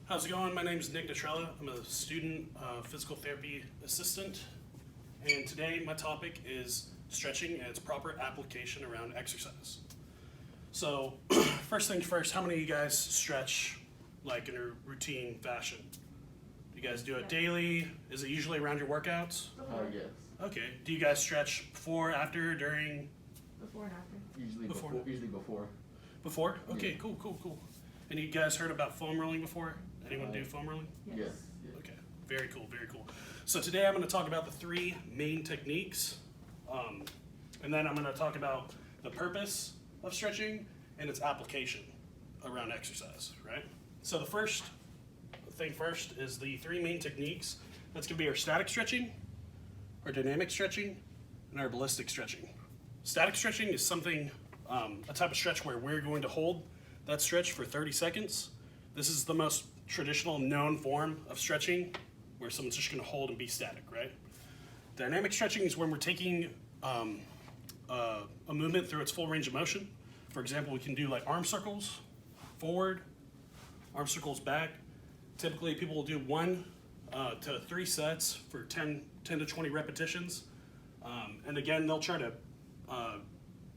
How's it going? My name is Nicknatrella. I'm a student physical therapy assistant, and today my topic is stretching and its proper application around exercise. So, first things first, how many of you guys stretch like in a routine fashion? Do you guys do it daily? Is it usually around your workouts? Yes. Okay. Do you guys stretch before, after, during? Before and after. Usually Before. before. Before? Okay, Yeah. cool. And you guys heard about foam rolling before? Anyone do foam rolling? Yes. Okay, very cool. So today I'm going to talk about the three main techniques, and then I'm going to talk about the purpose of stretching and its application around exercise, right? So the first is the three main techniques. That's going to be our static stretching, our dynamic stretching, and our ballistic stretching. Static stretching is something, a type of stretch where we're going to hold that stretch for 30 seconds. This is the most traditional known form of stretching where someone's just going to hold and be static, right? Dynamic stretching is when we're taking a movement through its full range of motion. For example, we can do like arm circles forward, arm circles back. Typically, people will do 1 to 3 sets for 10 to 20 repetitions. And again, they'll try to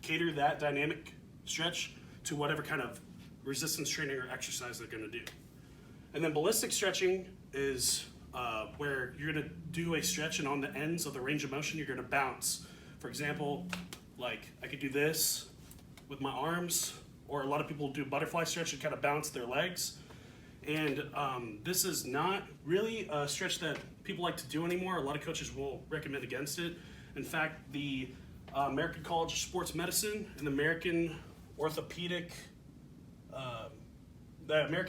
cater that dynamic stretch to whatever kind of resistance training or exercise they're going to do. And then ballistic stretching is where you're going to do a stretch, and on the ends of the range of motion, you're going to bounce. For example, like I could do this with my arms, or a lot of people do butterfly stretch and kind of bounce their legs. And this is not really a stretch that people like to do anymore. A lot of coaches will recommend against it. In fact, the American College of Sports Medicine and the American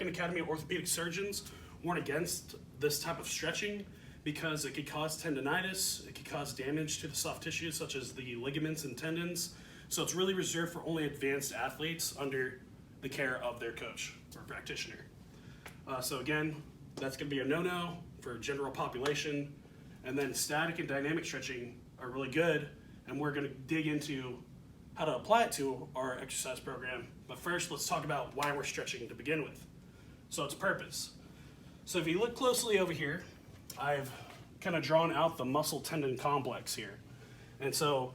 Academy of Orthopedic Surgeons warn against this type of stretching because it could cause tendonitis, it could cause damage to the soft tissues such as the ligaments and tendons. So it's really reserved for only advanced athletes under the care of their coach or practitioner. So again, that's going to be a no-no for general population. And then static and dynamic stretching are really good, and we're going to dig into how to apply it to our exercise program. But first, let's talk about why we're stretching to begin with. So its purpose. So if you look closely over here, I've kind of drawn out the muscle tendon complex here. And so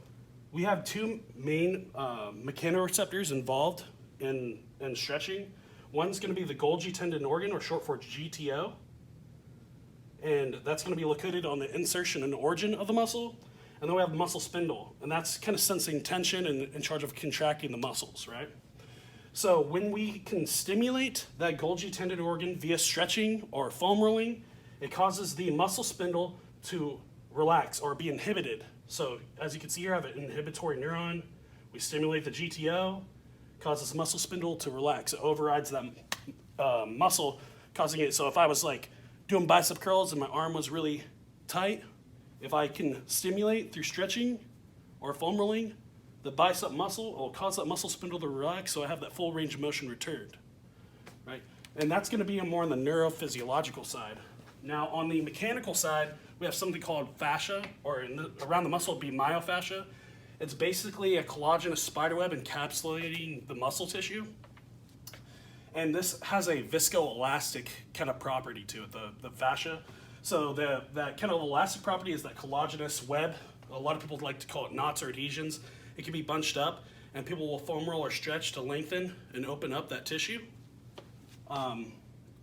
we have two main mechanoreceptors involved in stretching. One's going to be the Golgi tendon organ, or short for GTO. And that's going to be located on the insertion and origin of the muscle. And then we have the muscle spindle, and that's kind of sensing tension and in charge of contracting the muscles, right? So when we can stimulate that Golgi tendon organ via stretching or foam rolling, it causes the muscle spindle to relax or be inhibited. So as you can see here, I have an inhibitory neuron. We stimulate the GTO, causes the muscle spindle to relax. It overrides that muscle, causing it. So if I was like doing bicep curls and my arm was really tight, if I can stimulate through stretching or foam rolling, the bicep muscle will cause that muscle spindle to relax, so I have that full range of motion returned, right? And that's going to be more on the neurophysiological side. Now, on the mechanical side, we have something called fascia, or around the muscle, it'd be myofascia. It's basically a collagenous spiderweb encapsulating the muscle tissue. And this has a viscoelastic kind of property to it, the fascia. So that kind of elastic property is that collagenous web. A lot of people like to call it knots or adhesions. It can be bunched up, and people will foam roll or stretch to lengthen and open up that tissue. And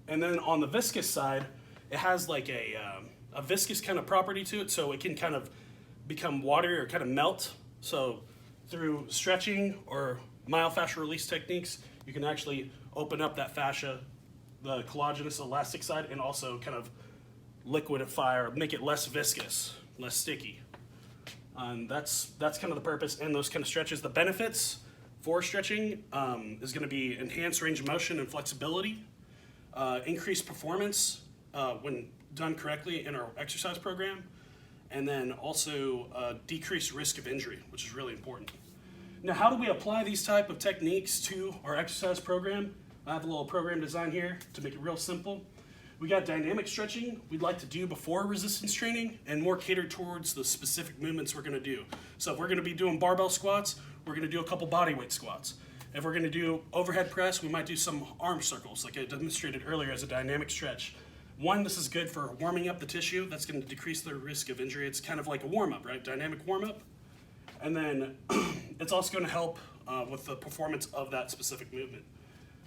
then on the viscous side, it has like a viscous kind of property to it, so it can kind of become watery or kind of melt. So through stretching or myofascial release techniques, you can actually open up that fascia, the collagenous elastic side, and also kind of liquidify or make it less viscous, less sticky. And that's kind of the purpose and those kind of stretches. The benefits for stretching is going to be enhanced range of motion and flexibility, increased performance when done correctly in our exercise program, and then also decreased risk of injury, which is really important. Now, how do we apply these type of techniques to our exercise program? I have a little program design here to make it real simple. We got dynamic stretching we'd like to do before resistance training and more catered towards the specific movements we're going to do. So if we're going to be doing barbell squats, we're going to do a couple bodyweight squats. If we're going to do overhead press, we might do some arm circles, like I demonstrated earlier as a dynamic stretch. One, this is good for warming up the tissue. That's going to decrease the risk of injury. It's kind of like a warm-up, right? Dynamic warm-up. And then it's also going to help with the performance of that specific movement.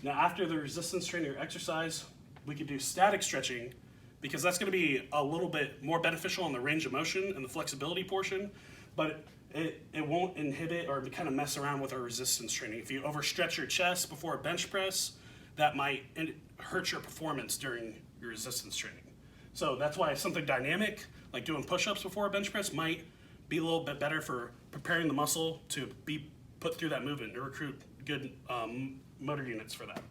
Now, after the resistance training or exercise, we could do static stretching, because that's going to be a little bit more beneficial on the range of motion and the flexibility portion, but it won't inhibit or kind of mess around with our resistance training. If you overstretch your chest before a bench press, that might hurt your performance during your resistance training. So that's why something dynamic, like doing push-ups before a bench press, might be a little bit better for preparing the muscle to be put through that movement to recruit good motor units for that.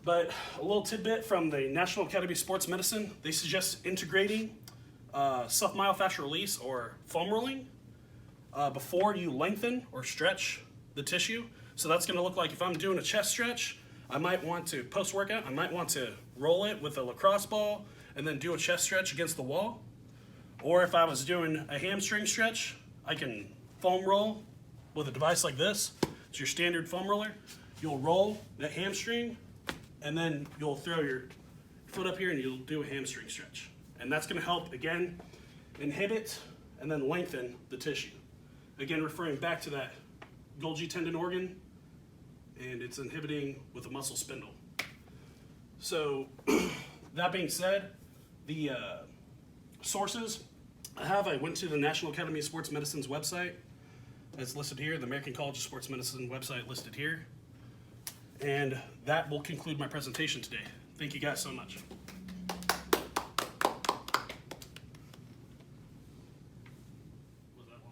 But a little tidbit from the National Academy of Sports Medicine, they suggest integrating self-myofascial release or foam rolling before you lengthen or stretch the tissue. So that's going to look like if I'm doing a chest stretch, I might want to, post-workout, I might want to roll it with a lacrosse ball and then do a chest stretch against the wall. Or if I was doing a hamstring stretch, I can foam roll with a device like this. It's your standard foam roller. You'll roll that hamstring, and then you'll throw your foot up here and you'll do a hamstring stretch. And that's going to help, again, inhibit and then lengthen the tissue. Again, referring back to that Golgi tendon organ, and it's inhibiting with a muscle spindle. So that being said, the sources I went to the National Academy of Sports Medicine's website. It's listed here, the American College of Sports Medicine website listed here. And that will conclude my presentation today. Thank you guys so much.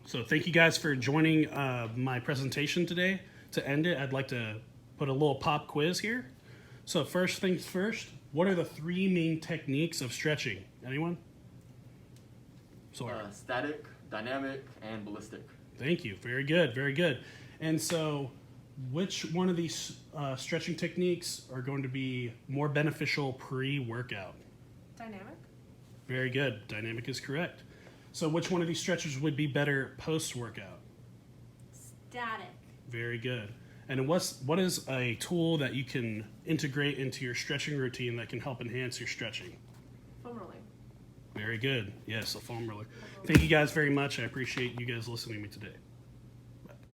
So thank you guys for joining my presentation today. To end it, I'd like to put a little pop quiz here. So first things first, what are the three main techniques of stretching? Anyone? Static, dynamic, and ballistic. Thank you. Very good. Very good. And so which one of these stretching techniques are going to be more beneficial pre-workout? Dynamic. Very good. Dynamic is correct. So which one of these stretches would be better post-workout? Static. Very good. And what is a tool that you can integrate into your stretching routine that can help enhance your stretching? Foam rolling. Very good. Yes, a foam roller. Thank you guys very much. I appreciate you guys listening to me today.